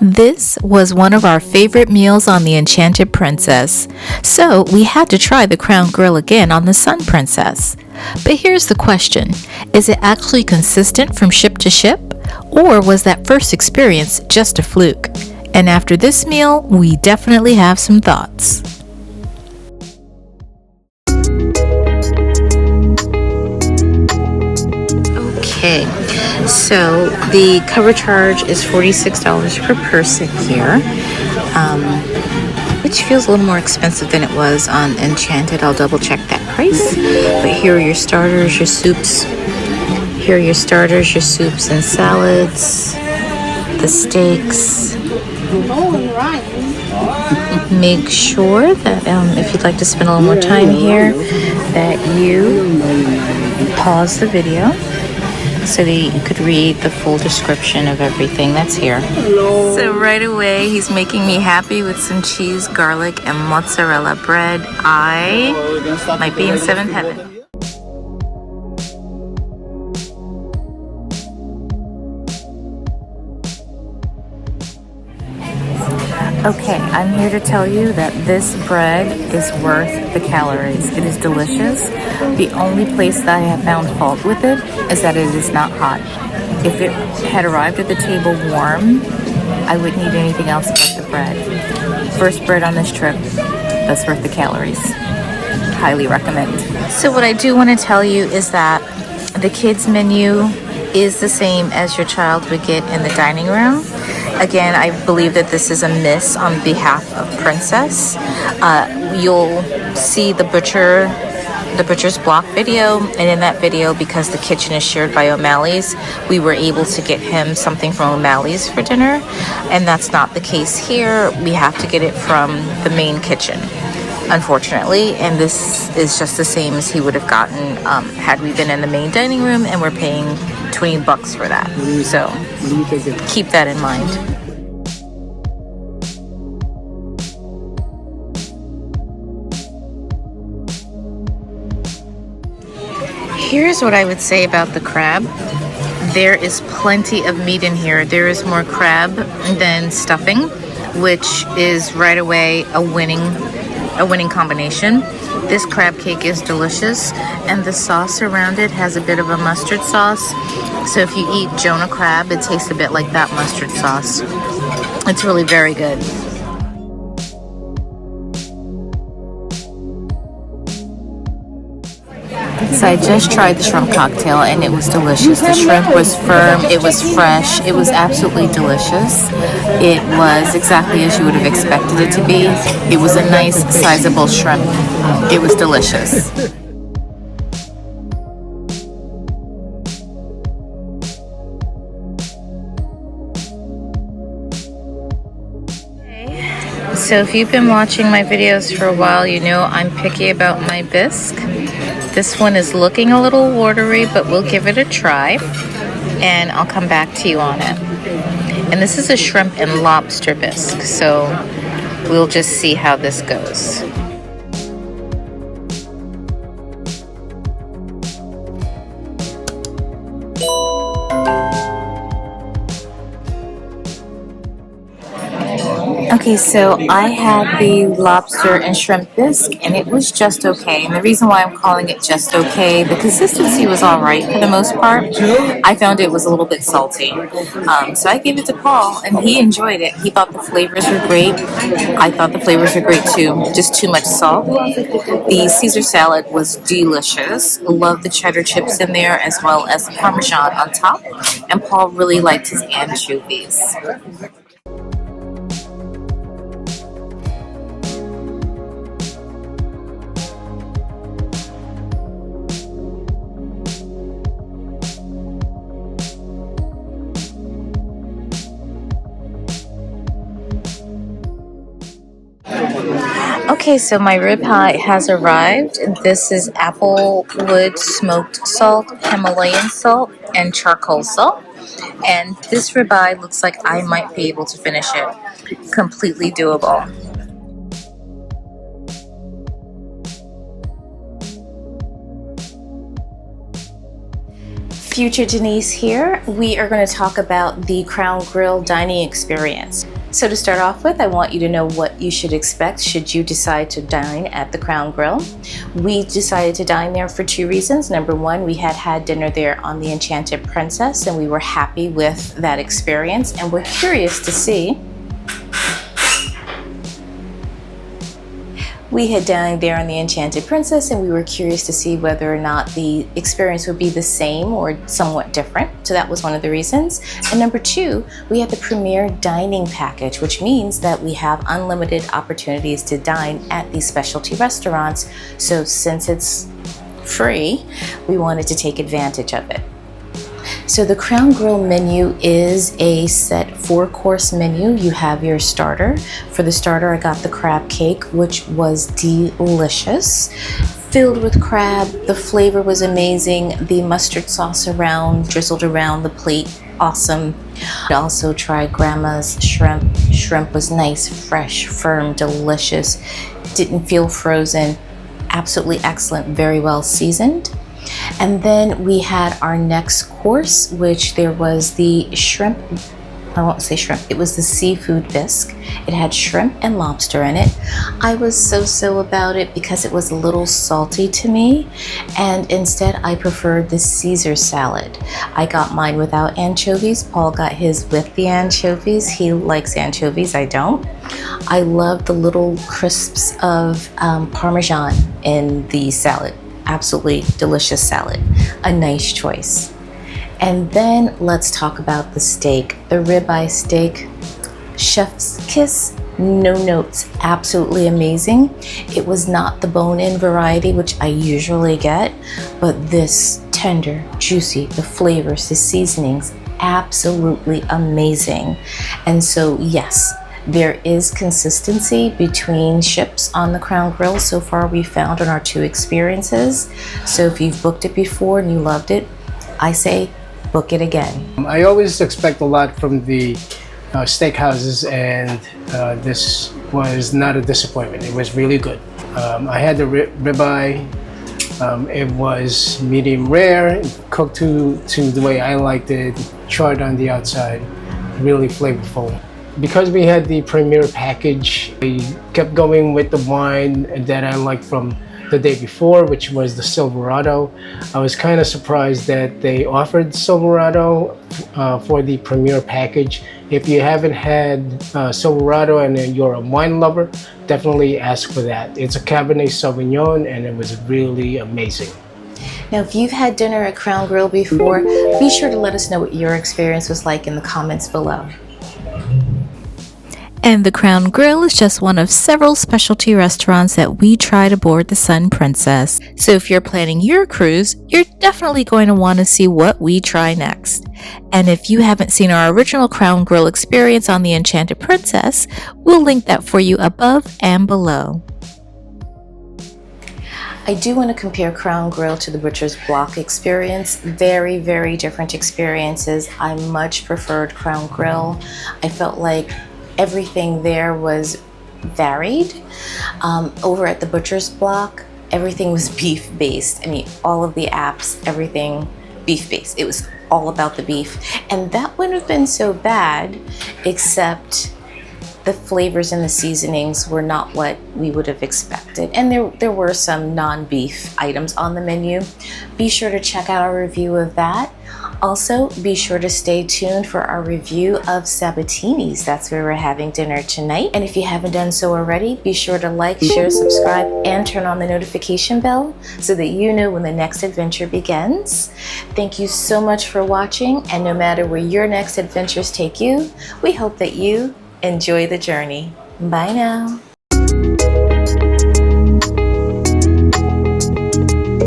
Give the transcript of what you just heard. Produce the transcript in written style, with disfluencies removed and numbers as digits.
This was one of our favorite meals on the Enchanted Princess, so we had to try the Crown Grill again on the Sun Princess. But here's the question, is it actually consistent from ship to ship? Or was that first experience just a fluke? And after this meal, we definitely have some thoughts. Okay, so the cover charge is $46 per person here, which feels a little more expensive than it was on Enchanted. I'll double check that price. But here are your starters, your soups. Here are your starters, your soups and salads, the steaks. Make sure that if you'd like to spend a little more time here, that you pause the video so that you could read the full description of everything that's here. So right away, he's making me happy with some cheese, garlic, and mozzarella bread. I might be in seventh heaven. Okay, I'm here to tell you that this bread is worth the calories. It is delicious. The only place that I have found fault with it is that it is not hot. If it had arrived at the table warm, I wouldn't need anything else but the bread. First bread on this trip, that's worth the calories. Highly recommend. So what I do want to tell you is that the kids menu is the same as your child would get in the dining room. Again, I believe that this is a miss on behalf of Princess. You'll see the butcher's block video, and in that video, because the kitchen is shared by O'Malley's, we were able to get him something from O'Malley's for dinner, and that's not the case here. We have to get it from the main kitchen, unfortunately, and this is just the same as he would have gotten had we been in the main dining room, and we're paying $20 for that. So keep that in mind. Here's what I would say about the crab. There is plenty of meat in here. There is more crab than stuffing, which is right away a winning combination. This crab cake is delicious, and the sauce around it has a bit of a mustard sauce. So if you eat Jonah crab, it tastes a bit like that mustard sauce. It's really very good. So I just tried the shrimp cocktail and it was delicious. The shrimp was firm, it was fresh, it was absolutely delicious. It was exactly as you would have expected it to be. It was a nice, sizable shrimp. It was delicious. So if you've been watching my videos for a while, you know I'm picky about my bisque. This one is looking a little watery, but we'll give it a try, and I'll come back to you on it. And this is a shrimp and lobster bisque, so we'll just see how this goes. Okay, so I had the lobster and shrimp bisque, and it was just okay. And the reason why I'm calling it just okay, the consistency was all right for the most part. I found it was a little bit salty. So I gave it to Paul, and he enjoyed it. He thought the flavors were great. I thought the flavors were great too. Just too much salt. The Caesar salad was delicious. Loved the cheddar chips in there, as well as the Parmesan on top. And Paul really liked his anchovies. Okay, so my ribeye has arrived. This is applewood smoked salt, Himalayan salt, and charcoal salt. And this ribeye looks like I might be able to finish it. Completely doable. Future Denise here. We are going to talk about the Crown Grill dining experience. So to start off with, I want you to know what you should expect should you decide to dine at the Crown Grill. We decided to dine there for two reasons. Number one, we had dinner there on the Enchanted Princess and we were happy with that experience, and we're curious to see. We had dined there on the Enchanted Princess and we were curious to see whether or not the experience would be the same or somewhat different. So that was one of the reasons. And number two, we had the premier dining package, which means that we have unlimited opportunities to dine at these specialty restaurants. So since it's free, we wanted to take advantage of it. So the Crown Grill menu is a set 4-course menu. You have your starter. For the starter, I got the crab cake, which was delicious. Filled with crab, the flavor was amazing. The mustard sauce drizzled around the plate, awesome. I also tried Grandma's shrimp. Shrimp was nice, fresh, firm, delicious. Didn't feel frozen. Absolutely excellent, very well seasoned. And then we had our next course, which there was the shrimp, I won't say shrimp, it was the seafood bisque. It had shrimp and lobster in it. I was so about it because it was a little salty to me, and instead I preferred the Caesar salad. I got mine without anchovies. Paul got his with the anchovies. He likes anchovies, I don't. I love the little crisps of Parmesan in the salad. Absolutely delicious salad, a nice choice. And then let's talk about the steak. The ribeye steak, chef's kiss, no notes, absolutely amazing. It was not the bone-in variety, which I usually get, but this tender, juicy, the flavors, the seasonings, absolutely amazing. And so yes, there is consistency between ships on the Crown Grill so far we found in our two experiences. So if you've booked it before and you loved it, I say book it again. I always expect a lot from the steakhouses, and this was not a disappointment. It was really good. I had the ribeye. It was medium rare, cooked to the way I liked it, charred on the outside, really flavorful. Because we had the premier package, I kept going with the wine that I liked from the day before, which was the Silverado. I was kind of surprised that they offered Silverado for the premier package. If you haven't had Silverado and you're a wine lover, definitely ask for that. It's a Cabernet Sauvignon and it was really amazing. Now, if you've had dinner at Crown Grill before, be sure to let us know what your experience was like in the comments below. And the Crown Grill is just one of several specialty restaurants that we tried aboard the Sun Princess. So if you're planning your cruise, you're definitely going to want to see what we try next. And if you haven't seen our original Crown Grill experience on the Enchanted Princess, we'll link that for you above and below. I do want to compare Crown Grill to the Butcher's Block experience. Very different experiences. I much preferred Crown Grill. I felt like everything there was varied. Over at the Butcher's Block, everything was beef based. I mean, all of the apps, everything beef based. It was all about the beef. And that wouldn't have been so bad, except the flavors and the seasonings were not what we would have expected. And there were some non-beef items on the menu. Be sure to check out our review of that. Also, be sure to stay tuned for our review of Sabatini's. That's where we're having dinner tonight. And if you haven't done so already, be sure to like, share, subscribe, and turn on the notification bell so that you know when the next adventure begins. Thank you so much for watching, and no matter where your next adventures take you, we hope that you enjoy the journey. Bye now.